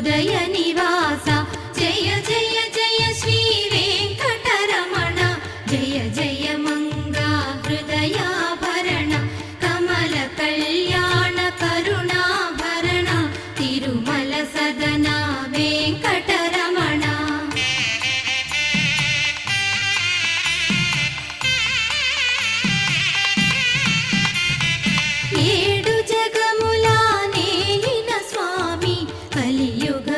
హృదయ నివాస జయ జయ జయ శ్రీ వెంకటరమణ జయ జయ మంగా హృదయాభరణ కమల కళ్యాణ కరుణాభరణ తిరుమల సదన వెంకటరమణ. ఏడు జగముల నేలిన స్వామి కలియుగ